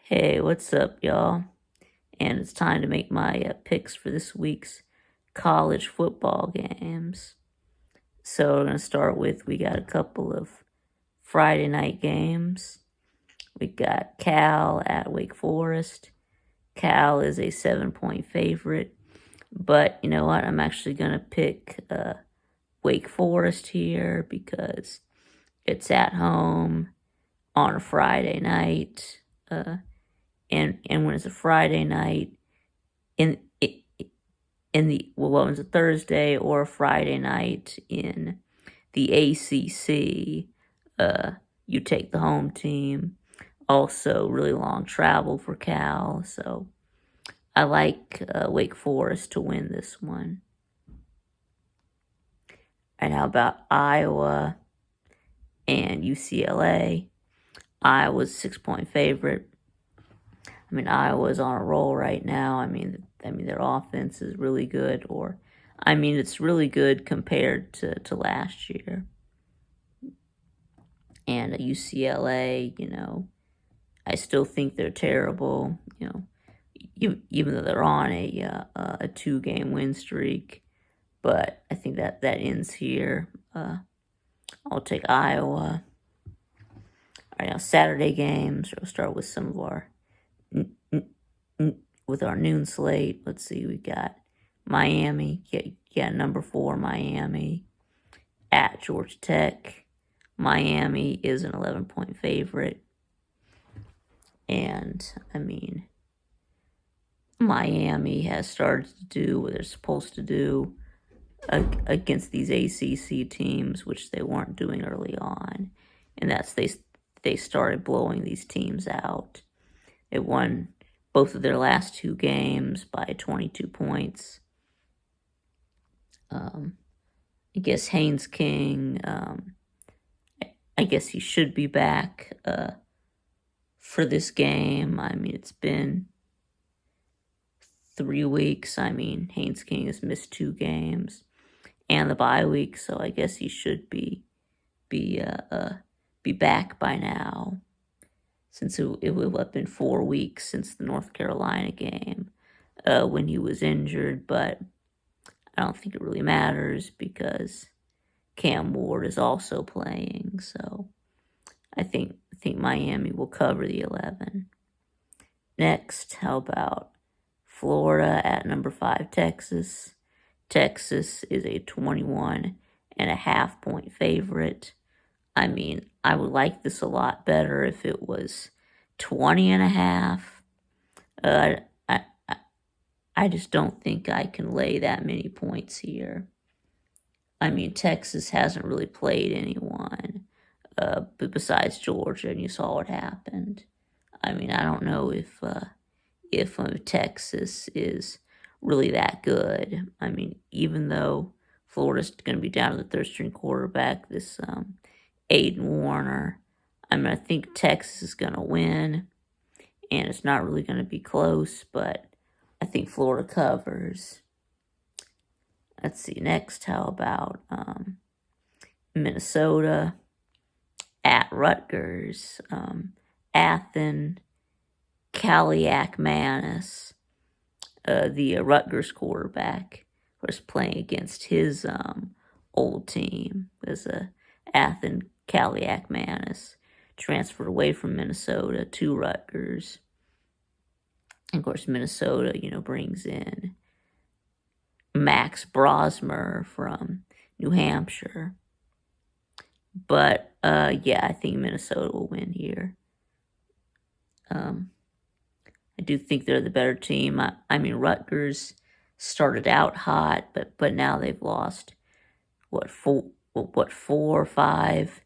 Hey, what's up, y'all? And it's time to make my picks for this week's college football games. So we're gonna start with we got a couple of Friday night games. We got Cal at Wake Forest. Cal is a 7-point favorite, but you know what? I'm actually gonna pick Wake Forest here because it's at home on a Friday night. And when it's a Friday night, in in the well, it's a Thursday or a Friday night in the ACC, you take the home team. Also, really long travel for Cal, so I like Wake Forest to win this one. And how about Iowa and UCLA? Iowa's 6-point favorite. I mean, Iowa's on a roll right now. I mean, their offense is really good, or I mean, it's really good compared to last year. And UCLA, I still think they're terrible. Even though they're on a 2-game win streak, but I think that ends here. I'll take Iowa. All right, now Saturday games. We'll start with some of our with our noon slate. Let's see, we got Miami. Yeah, number 4 Miami at Georgia Tech. Miami is an 11-point favorite, and I mean, Miami has started to do what they're supposed to do against these ACC teams, which they weren't doing early on, and that's they started blowing these teams out. They won both of their last 2 games by 22 points. I guess Haynes King, I guess he should be back for this game. I mean, it's been 3 weeks. I mean, Haynes King has missed 2 games and the bye week, so I guess he should be back by now, since it will have been 4 weeks since the North Carolina game when he was injured. But I don't think it really matters because Cam Ward is also playing, so I think Miami will cover the 11. Next, how about Florida at number 5 Texas? Texas is a 21.5-point favorite. I mean, I would like this a lot better if it was 20.5. I just don't think I can lay that many points here. I mean, Texas hasn't really played anyone but besides Georgia, and you saw what happened. I mean, I don't know if Texas is really that good. I mean, even though Florida's going to be down to the third-string quarterback, this Aiden Warner, I mean, I think Texas is going to win, and it's not really going to be close, but I think Florida covers. Let's see, next, how about Minnesota at Rutgers? Athen Kaliakmanis, the Rutgers quarterback, was playing against his old team. There's Athen Kaliakmanis, transferred away from Minnesota to Rutgers. And of course, Minnesota, brings in Max Brosmer from New Hampshire. But yeah, I think Minnesota will win here. I do think they're the better team. I mean, Rutgers started out hot, but now they've lost four or 5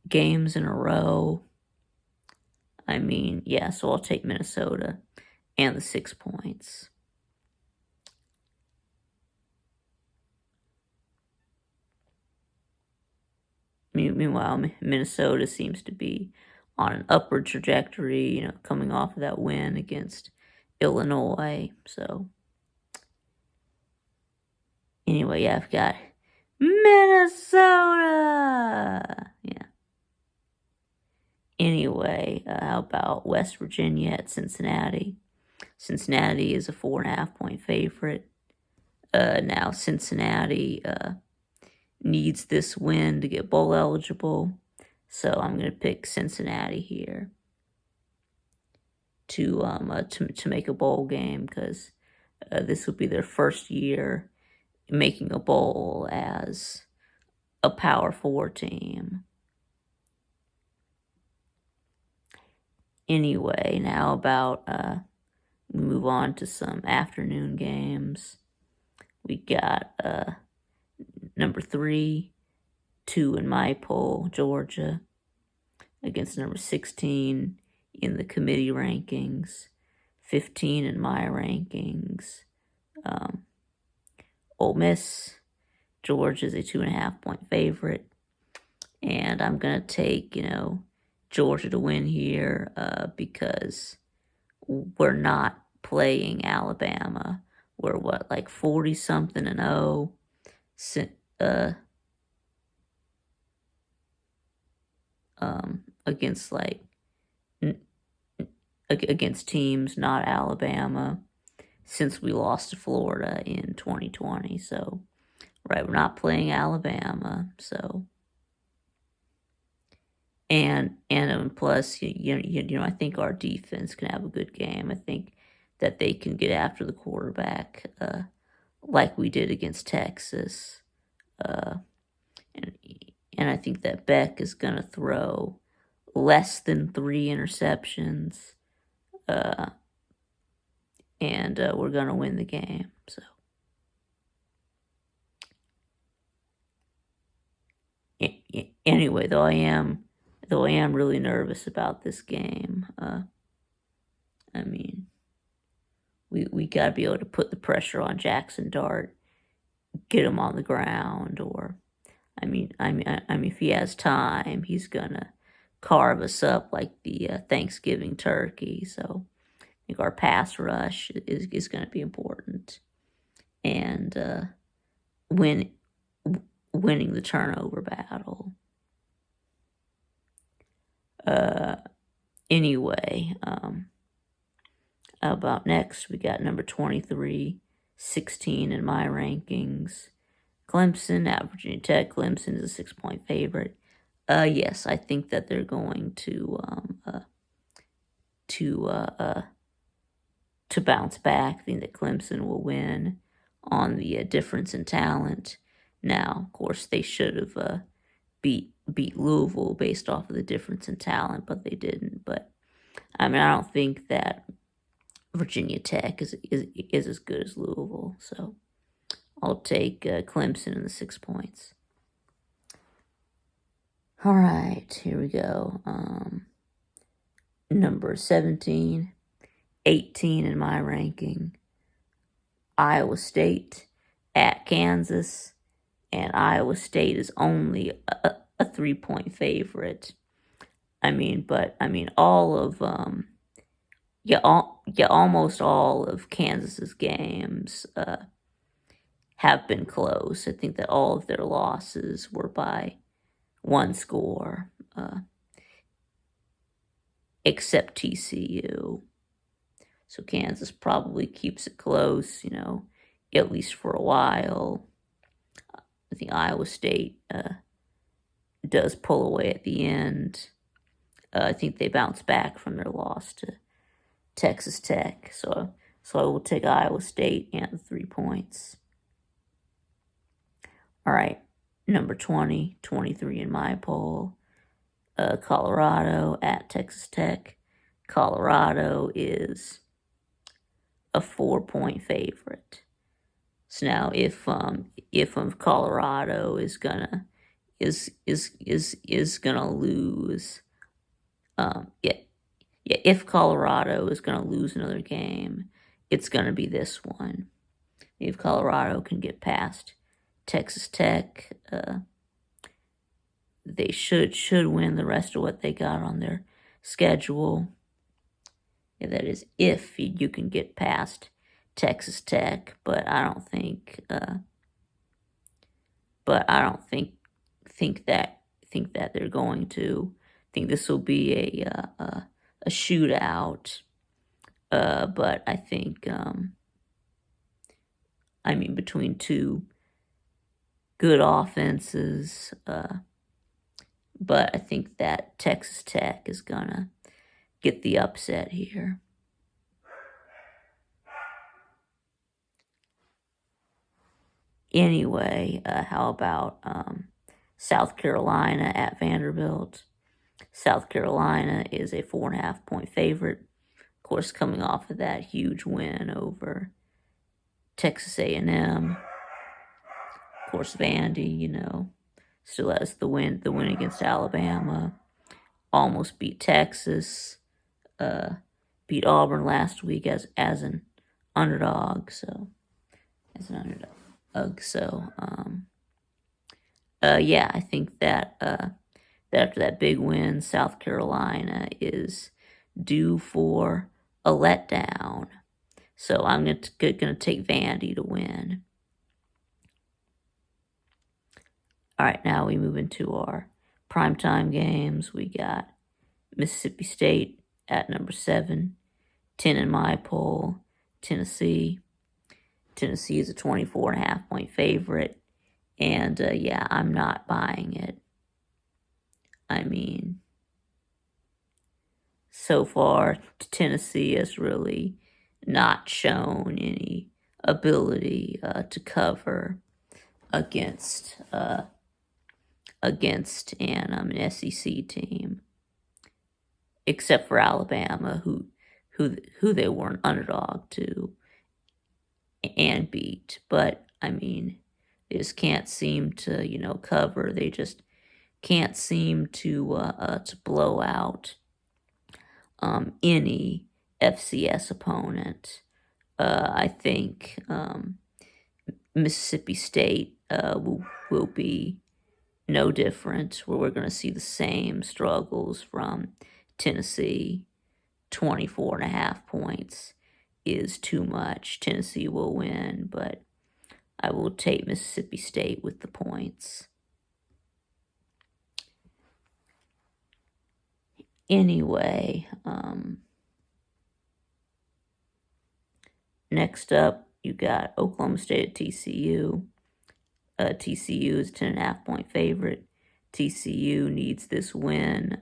games in a row. I mean, yeah, so I'll take Minnesota and the 6 points. Meanwhile, Minnesota seems to be on an upward trajectory, coming off of that win against Illinois. So, anyway, yeah, I've got Minnesota. Yeah. Anyway, how about West Virginia at Cincinnati? Cincinnati is a 4.5 point favorite. Now Cincinnati needs this win to get bowl eligible, so I'm going to pick Cincinnati here to make a bowl game, because this will be their first year making a bowl as a Power 4 team. Anyway, now about we move on to some afternoon games. We got number 3, 2 in my poll, Georgia, against number 16 in the committee rankings, 15 in my rankings. Ole Miss. Georgia's a 2.5 point favorite, and I'm gonna take Georgia to win here because we're not playing Alabama. We're like 40-something-0 against against teams not Alabama since we lost to Florida in 2020. So, right, we're not playing Alabama. So, and plus, I think our defense can have a good game. I think that they can get after the quarterback like we did against Texas. And I think that Beck is going to throw less than 3 interceptions. And we're going to win the game. So, anyway, though I am really nervous about this game. I mean, we got to be able to put the pressure on Jackson Dart, get him on the ground, or I mean, if he has time, he's gonna carve us up like the Thanksgiving turkey. So I think our pass rush is going to be important, and winning the turnover battle. Anyway, about next, we got number 23, 16 in my rankings. Clemson at Virginia Tech. Clemson is a 6-point favorite. Yes, I think that they're going to bounce back. I think that Clemson will win on the difference in talent. Now, of course, they should have beat Louisville based off of the difference in talent, but they didn't. But I mean, I don't think that Virginia Tech is as good as Louisville, so I'll take Clemson in the 6 points. All right, here we go. Number 17, 18 in my ranking. Iowa State at Kansas, and Iowa State is only a 3-point favorite. All of almost all of Kansas's games have been close. I think that all of their losses were by 1 score, except TCU. So Kansas probably keeps it close, at least for a while. I think Iowa State does pull away at the end. I think they bounce back from their loss to Texas Tech. So I will take Iowa State and the 3 points. All right, number 20, 23 in my poll. Colorado at Texas Tech. Colorado is a 4-point favorite. So now, if Colorado is gonna lose, if Colorado is gonna lose another game, it's gonna be this one. If Colorado can get past Texas Tech, they should win the rest of what they got on their schedule. Yeah, that is if you can get past Texas Tech, but I don't think think that they're going to. I think this will be a shootout. But I think, between two good offenses, but I think that Texas Tech is gonna get the upset here. Anyway, how about South Carolina at Vanderbilt? South Carolina is a 4.5-point favorite. Of course, coming off of that huge win over Texas A&M. Of course, Vandy, still has the win against Alabama. Almost beat Texas. Beat Auburn last week as an underdog. So yeah, I think that after that big win, South Carolina is due for a letdown. So I'm going to take Vandy to win. All right, now we move into our primetime games. We got Mississippi State at number 7, 10 in my poll, Tennessee. Tennessee is a 24.5-point favorite. And yeah, I'm not buying it. So far, Tennessee has really not shown any ability to cover against an SEC team, except for Alabama, who they were an underdog to and beat. But they just can't seem to cover. They just can't seem to blow out any FCS opponent. I think Mississippi State will be no different, where we're going to see the same struggles from Tennessee. 24.5 points is too much. Tennessee will win, but I will take Mississippi State with the points. Anyway, next up, you got Oklahoma State at TCU. TCU is 10.5-point favorite. TCU needs this win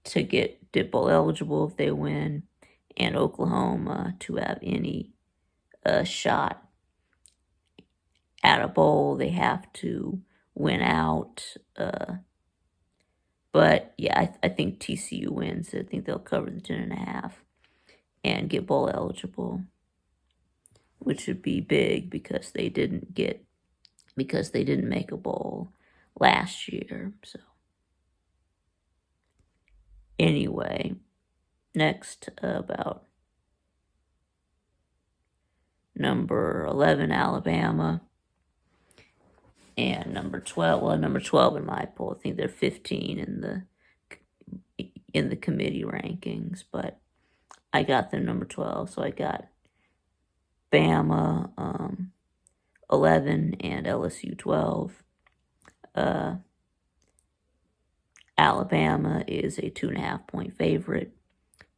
to get dip bowl eligible if they win, and Oklahoma to have any shot at a bowl. They have to win out. But yeah, I think TCU wins. I think they'll cover the 10.5 and get bowl eligible, which would be big because they didn't make a bowl last year. So anyway, next about number 11 Alabama and number 12. Number 12 in my poll. I think they're 15 in the committee rankings, but I got them number 12. So I got Bama 11 and LSU 12. Alabama is a 2.5-point favorite,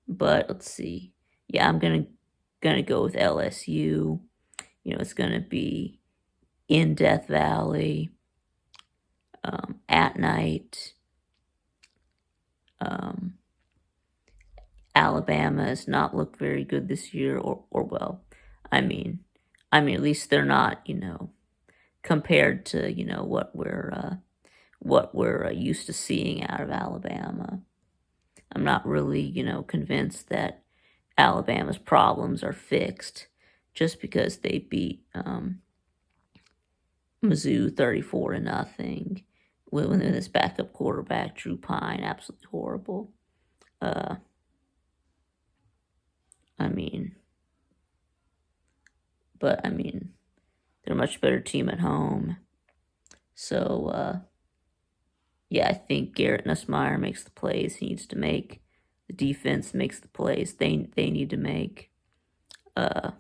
but let's see. Yeah, I'm gonna go with LSU. It's gonna be in Death Valley at night. Alabama has not looked very good this year, or well, at least they're not, compared to what we're used to seeing out of Alabama. I'm not really, convinced that Alabama's problems are fixed just because they beat Mizzou 34-0 when this backup quarterback Drew Pine, absolutely horrible. They're a much better team at home. So yeah, I think Garrett Nussmeier makes the plays he needs to make. The defense makes the plays they need to make. And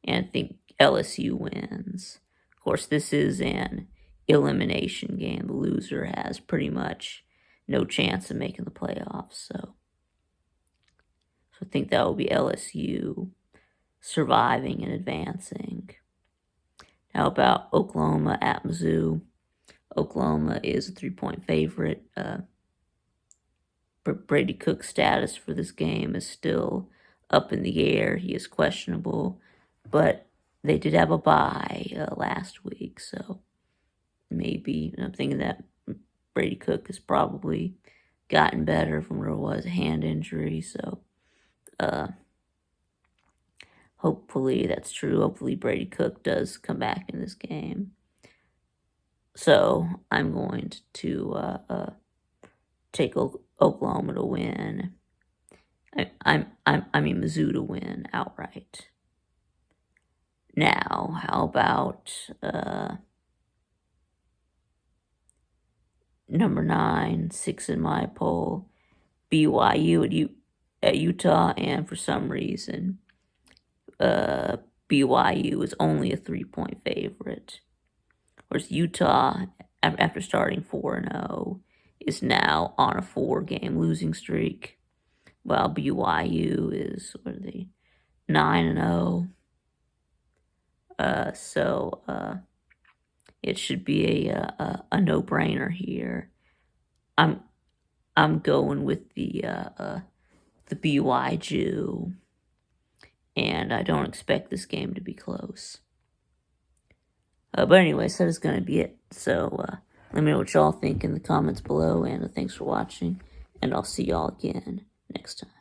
I think LSU wins. Of course, this is an elimination game. The loser has pretty much no chance of making the playoffs. So I think that will be LSU surviving and advancing. How about Oklahoma at Mizzou? Oklahoma is a 3-point favorite. Brady Cook's status for this game is still up in the air. He is questionable, but they did have a bye last week, so maybe I'm thinking that Brady Cook has probably gotten better from where it was a hand injury. So hopefully that's true. Hopefully Brady Cook does come back in this game. So I'm going to take Oklahoma to win. I mean Mizzou to win outright. Now, how about number 9, 6 in my poll, BYU at Utah, and for some reason, BYU is only a 3-point favorite. Whereas Utah, after starting 4-0, is now on a 4-game losing streak, while BYU is, 9-0. So it should be a no-brainer here. I'm going with the BYU, and I don't expect this game to be close. But anyways, that is going to be it. So let me know what y'all think in the comments below, and thanks for watching, and I'll see y'all again next time.